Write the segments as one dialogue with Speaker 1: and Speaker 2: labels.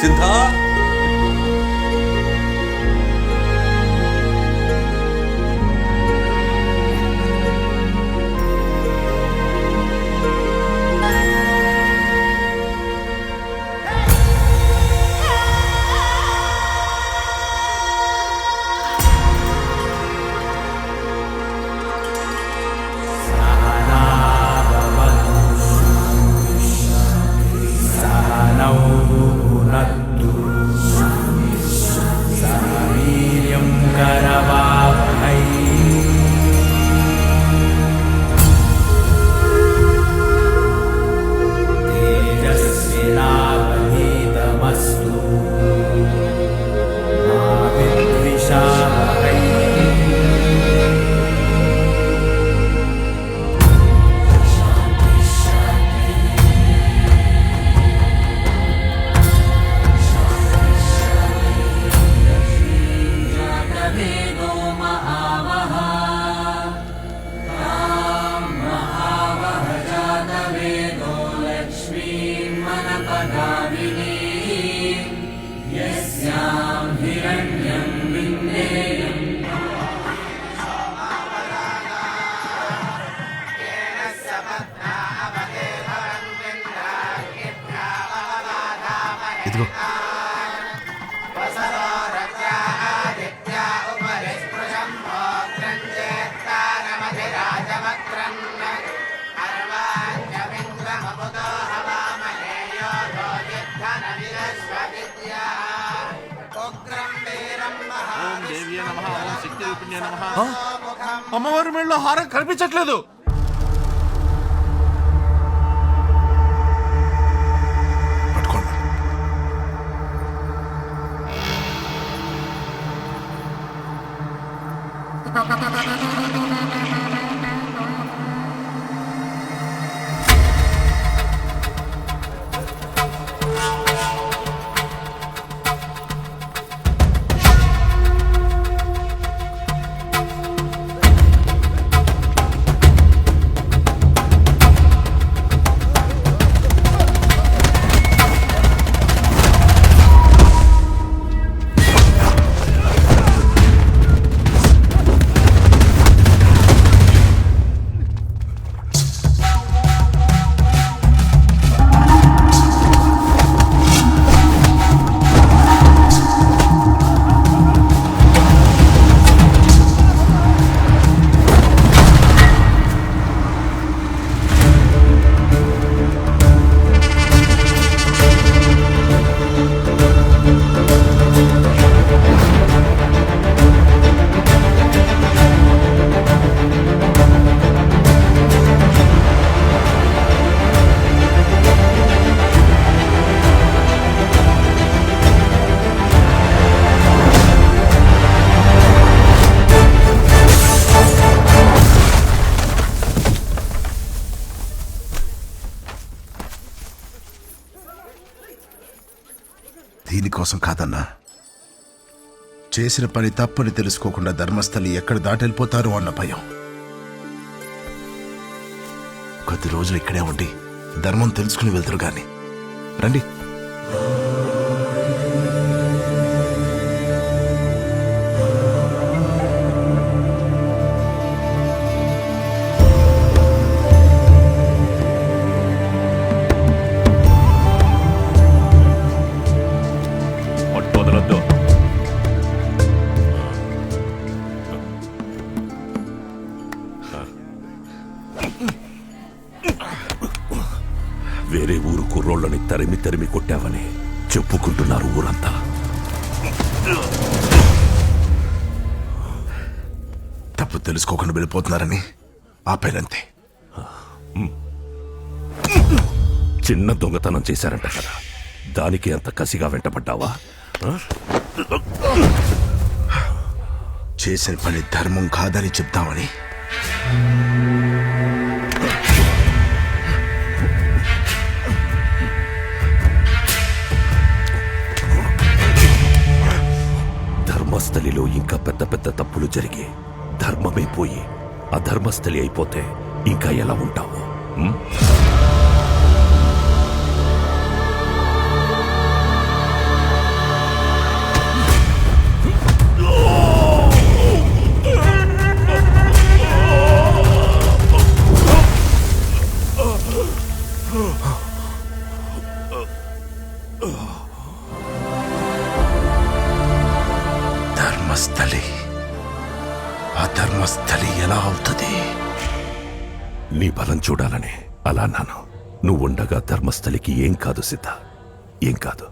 Speaker 1: సిద్ధా
Speaker 2: ఇదిగో
Speaker 1: అమ్మవారి మెళ్ళలో హారం కనిపించట్లేదు.
Speaker 2: పట్టుకోండి. దీనికోసం కాదన్నా, చేసిన పని తప్పని తెలుసుకోకుండా ధర్మస్థలి ఎక్కడ దాటెళ్ళిపోతారో అన్న భయం. కొద్ది రోజులు ఇక్కడే ఉండి ధర్మం తెలుసుకుని వెళ్తారు గాని రండి.
Speaker 3: వేరే ఊరు కుర్రోళ్ళని తరిమి తరిమి కొట్టావని చెప్పుకుంటున్నారు ఊరంతా.
Speaker 2: తప్పు తెలుసుకోకుండా వెళ్ళిపోతున్నారని ఆపేనంతే.
Speaker 3: చిన్న దొంగతనం చేశారంట కదా, దానికి అంత కసిగా వెంటపడ్డావా?
Speaker 2: చేసిన పని ధర్మం కాదని చెప్తామని.
Speaker 3: ధర్మస్థలిలో ఇంకా పెద్ద పెద్ద తప్పులు జరిగి ధర్మమే పోయి అధర్మస్థలి అయిపోతే ఇంకా ఎలా ఉంటావు?
Speaker 2: ఆ ధర్మస్థలి ఎలా అవుతుంది?
Speaker 3: నీ బలం చూడాలనే అలా అన్నాను. నువ్వుండగా ధర్మస్థలికి ఏం కాదు సిద్ధ, ఏం కాదు.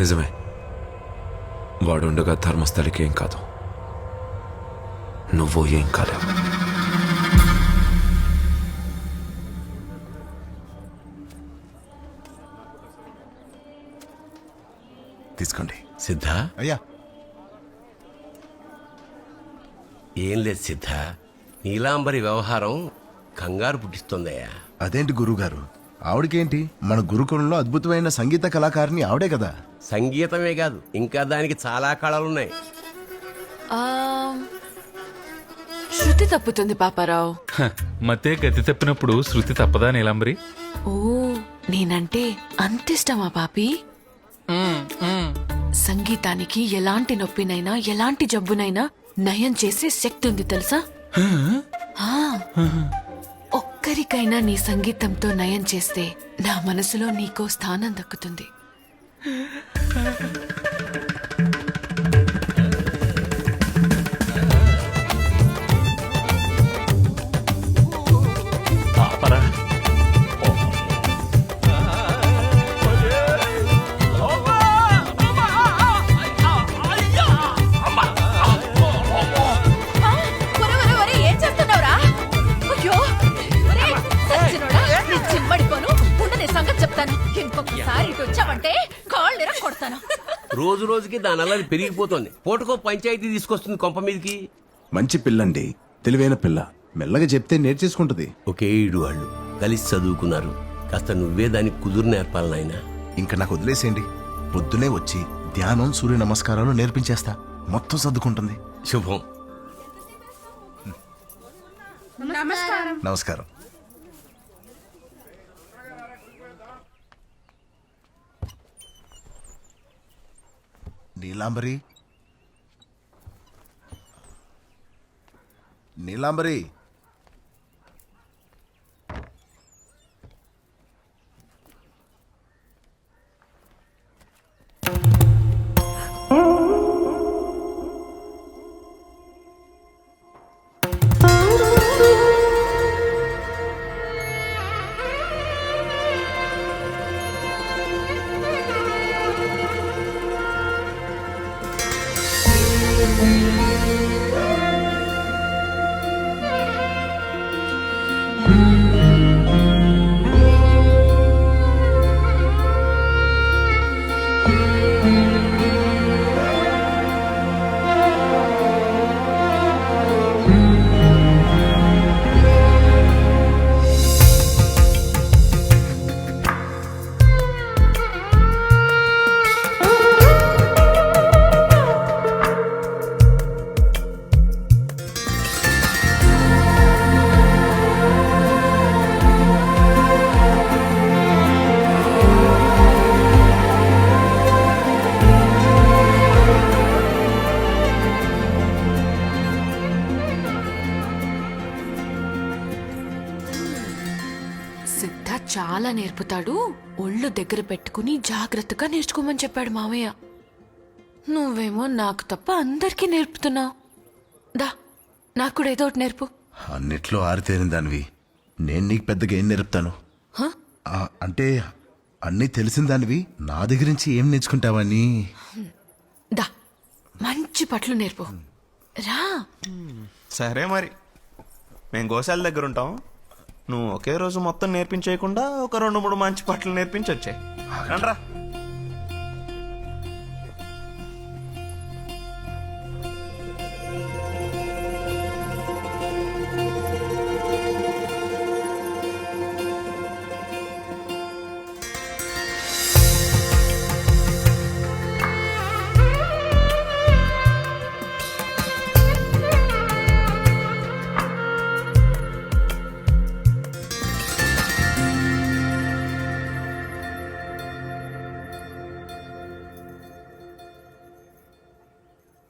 Speaker 1: నిజమే, వాడుండగా ధర్మస్థలికి ఏం కాదు. నువ్వు ఏం కాలేవు.
Speaker 2: తీసుకోండి.
Speaker 4: సిద్ధ,
Speaker 2: అయ్యా,
Speaker 4: ఏం లేదు సిద్ధ, నీలాంబరి వ్యవహారం కంగారు పుట్టిస్తోందయ్యా.
Speaker 2: అదేంటి గురుగారు, ఆవిడకేంటి? మన గురుకులంలో అద్భుతమైన సంగీత కళాకారిణి ఆవిడే కదా.
Speaker 4: సంగీతమే కాదు, ఇంకా దానికి చాలా కళలున్నాయి.
Speaker 5: శృతి తప్పుతుంది పాపారావు.
Speaker 6: మతే గతి తప్పినప్పుడు శృతి తప్పదా నీలాంబరి?
Speaker 5: ఓ, నేనంటే అంతిష్టమా పాపి? సంగీతానికి ఎలాంటి నొప్పినైనా ఎలాంటి జబ్బునైనా నయం చేసే శక్తి ఉంది తెలుసా? ఆ, ఒక్కరికైనా నీ సంగీతంతో నయం చేస్తే నా మనసులో నీకో స్థానం దక్కుతుంది.
Speaker 4: రోజు రోజుకి దాని అల్లరి పెరిగిపోతుంది. పూటకో పంచాయతీ తీసుకొస్తుంది కొంప మీదకి.
Speaker 2: మంచి పిల్లండి, తెలివైన పిల్ల. మెల్లగా చెప్తే నేర్చేసుకుంటది.
Speaker 4: ఒకే ఈడు వాళ్ళు కలిసి చదువుకున్నారు. కాస్త నువ్వే దానికి కుదురు నేర్పాలి నాయనా.
Speaker 2: ఇంకా నాకు వదిలేసేయండి. పొద్దునే వచ్చి ధ్యానం, సూర్య నమస్కారాలు నేర్పించేస్తా. మొత్తం సర్దుకుంటుంది.
Speaker 4: శుభం.
Speaker 2: నమస్కారం. నీలాంబరి, నీలాంబరి,
Speaker 5: సిద్ధ చాలా నేర్పుతాడు. ఒళ్ళు దగ్గర పెట్టుకుని జాగ్రత్తగా నేర్చుకోమని చెప్పాడు మావయ్య. నువ్వేమో నాకు తప్ప అందరికీ నేర్పుతున్నావు. దా, నాకు కూడా ఏదో ఒకటి నేర్పు.
Speaker 2: అన్నిట్లో ఆరితేరిన దానివి. నేను నీకు పెద్దగా ఏం నేర్పుతాను?
Speaker 5: హ?
Speaker 2: అంటే అన్నీ తెలిసిన దానివి నా దగ్గర నుంచి ఏం నేర్చుకుంటావని.
Speaker 5: దా, మంచి పట్లు నేర్పు. రా.
Speaker 7: సరే మరి, మేము గోశాల దగ్గర ఉంటాం. నువ్వు ఒకే రోజు మొత్తం నేర్పించేయకుండా ఒక 2-3 మంచి పట్లు నేర్పించి వచ్చాయి. రండ్రా.